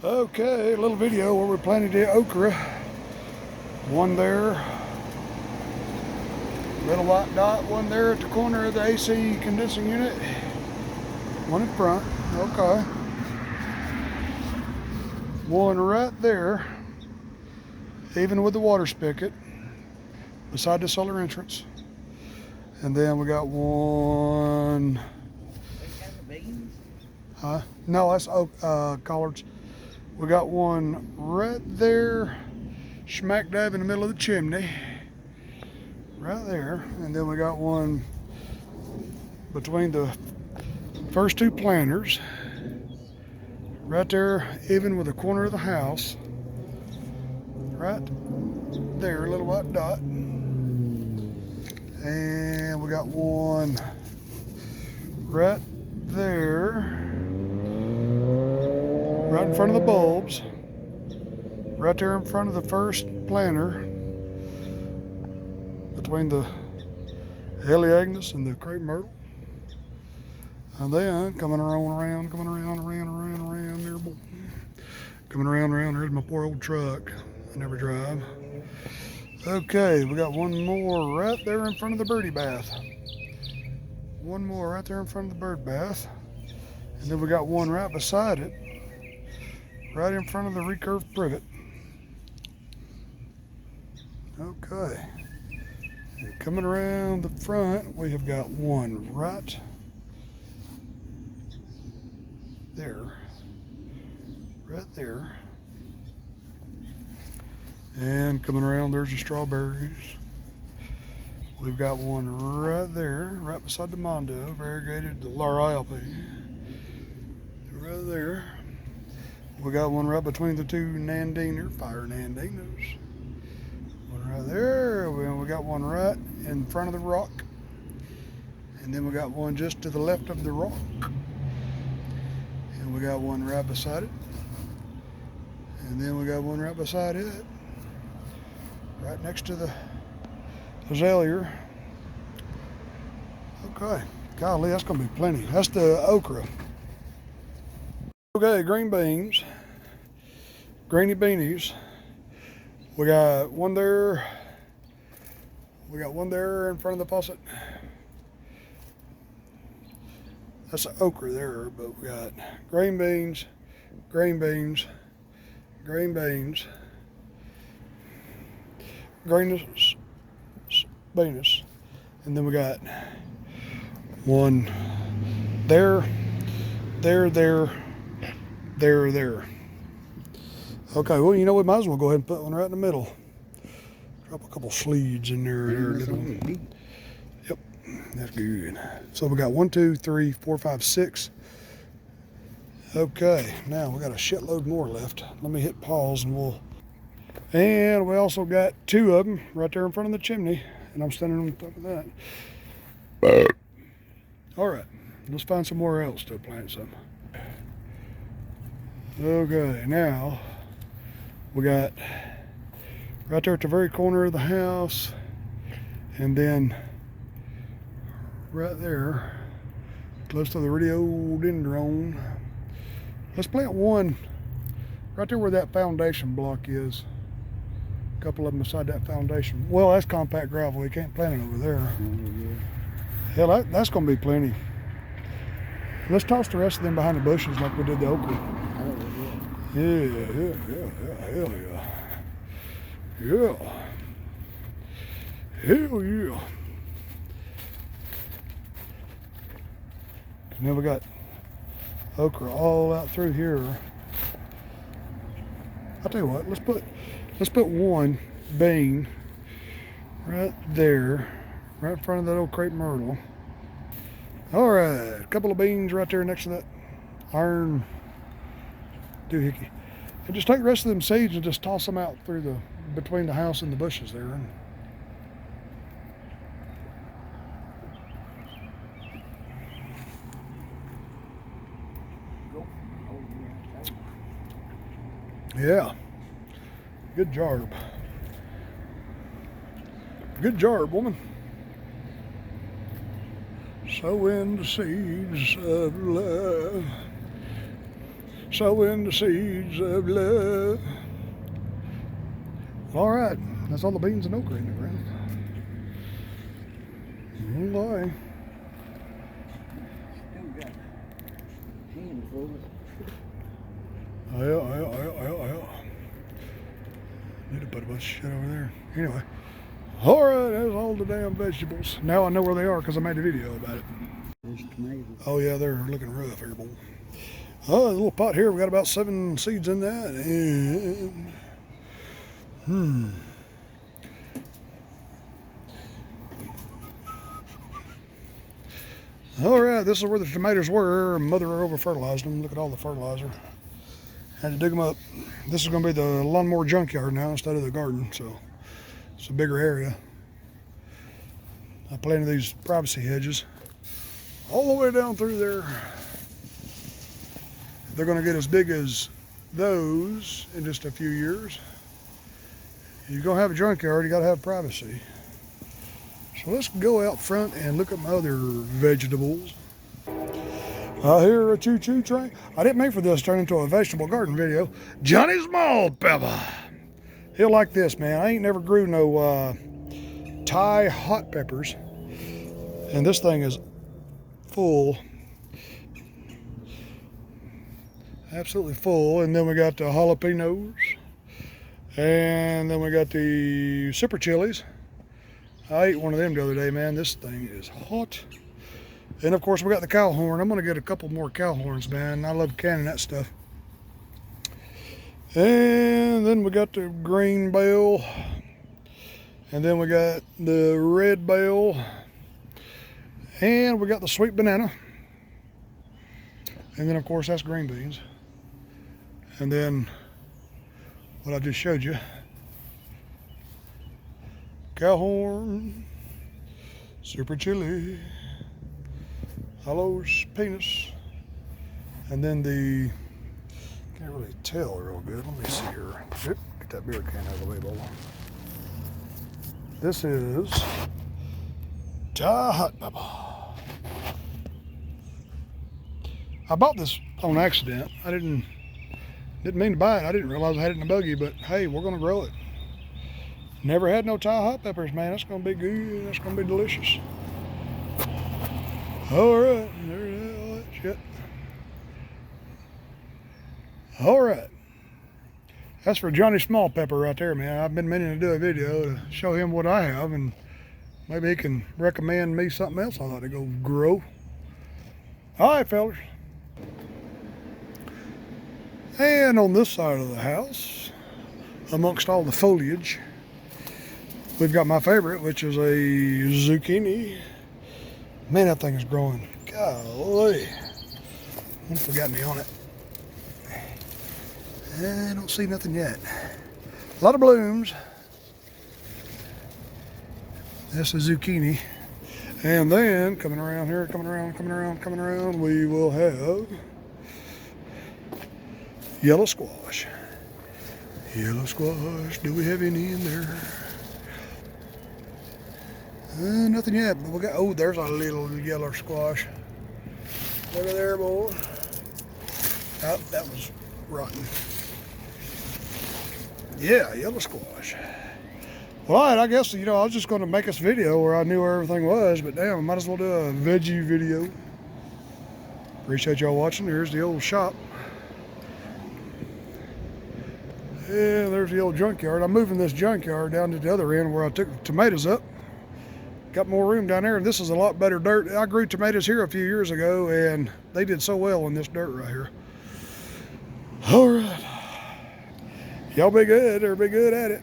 Okay, a little video where we're planting the okra. One there, little white dot, one there at the corner of the AC condensing unit. One in front, okay. One right there, even with the water spigot, beside the solar entrance. And then we got one. Huh? No, that's collards. We got one right there, smack dab in the middle of the chimney, right there. And then we got one between the first two planters, right there, even with the corner of the house, right there, a little white dot. And we got one right there, right in front of the bulbs, right there in front of the first planter, between the Heliagnus and the crepe myrtle. And then coming around, coming around, there's my poor old truck I never drive. Okay, we got one more right there in front of the birdie bath. One more right there in front of the bird bath. And then we got one right beside it, right in front of the recurved privet. Okay. And coming around the front, we have got one right there. Right there. And coming around, there's the strawberries. We've got one right there, right beside the Mondo, variegated the Lauralpi. Right there. We got one right between the two fire Nandinos. One right there. We got one right in front of the rock. And then we got one just to the left of the rock. And we got one right beside it. And then we got one right beside it. Right next to the azalea. Okay, golly, that's gonna be plenty. That's the okra. Okay, green beans, greeny beanies. We got one there. We got one there in front of the faucet. That's the okra there, but we got green beans, green beans, green beans, greenest beans, and then we got one there. Okay, well, you know, we might as well go ahead and put one right in the middle. Drop a couple sleeves in there. Yep, that's good. So we got 1, 2, 3, 4, 5, 6. Okay, now we got a shitload more left. Let me hit pause and we'll. And we also got 2 of them right there in front of the chimney, and I'm standing on top of that. All right, let's find somewhere else to plant some. Okay, now we got right there at the very corner of the house, and then right there, close to the rhododendron. Let's plant one right there where that foundation block is. A couple of them beside that foundation. Well, that's compact gravel. We can't plant it over there. Hell, that's going to be plenty. Let's toss the rest of them behind the bushes like we did the okra. Yeah, hell yeah. Yeah. Hell yeah. And then we got okra all out through here. I'll tell you what, let's put one bean right there, right in front of that old crepe myrtle. All right, a couple of beans right there next to that iron doohickey. And just take the rest of them seeds and just toss them out through between the house and the bushes there. Yeah, good job. Good job, woman. Sowing the seeds of love. sowing the seeds of love. All right, that's all the beans and okra in the ground. Oh boy. Still got handfuls. Yeah. Need to put a bunch of shit over there. Anyway. All right, that's all the damn vegetables. Now I know where they are because I made a video about it. There's tomatoes. Oh yeah, they're looking rough here, boy. Oh, a little pot here. We got about 7 seeds in that. And all right, this is where the tomatoes were. Mother over fertilized them. Look at all the fertilizer. Had to dig them up. This is going to be the lawnmower junkyard now instead of the garden, so it's a bigger area. I planted these privacy hedges all the way down through there. They're going to get as big as those in just a few years. You're going to have a junkyard, you got to have privacy. So let's go out front and look at my other vegetables. I hear a choo-choo train. I didn't mean for this to turn into a vegetable garden video. Johnny Small Pepper. He'll like this, man. I ain't never grew no Thai hot peppers. And this thing is full. Absolutely full. And then we got the jalapenos. And then we got the super chilies. I ate one of them the other day, man. This thing is hot. And of course we got the cow horn. I'm gonna get a couple more cow horns, man. I love canning that stuff. And then we got the green bell. And then we got the red bell. And we got the sweet banana. And then of course that's green beans. And then what I just showed you. Cow horn, super chili, jalapenos, and then the, can't really tell real good. Let me see here. Get that beer can out of the way, bowl. This is Thai hot pepper. I bought this on accident. I didn't mean to buy it. I didn't realize I had it in the buggy, but hey, we're gonna grow it. Never had no Thai hot peppers, man. That's gonna be good. That's gonna be delicious. All right, there's all that shit. All right, that's for Johnny Small Pepper right there, man. I've been meaning to do a video to show him what I have, and maybe he can recommend me something else I ought to go grow. All right, fellas. And on this side of the house, amongst all the foliage, we've got my favorite, which is a zucchini. Man, that thing is growing. Golly. Don't forget me on it. I don't see nothing yet. A lot of blooms. That's a zucchini. And then, coming around here, coming around, we will have yellow squash. Yellow squash, do we have any in there? Nothing yet, but we got, oh, there's a little yellow squash. Look at there, boy. Oh, that was rotten. Yeah, yellow squash. Well, all right, I guess, I was just going to make this video where I knew where everything was, but damn, I might as well do a veggie video. Appreciate y'all watching. Here's the old shop. Yeah, there's the old junkyard. I'm moving this junkyard down to the other end where I took the tomatoes up. Got more room down there, and this is a lot better dirt. I grew tomatoes here a few years ago, and they did so well in this dirt right here. All right. Y'all be good, or be good at it.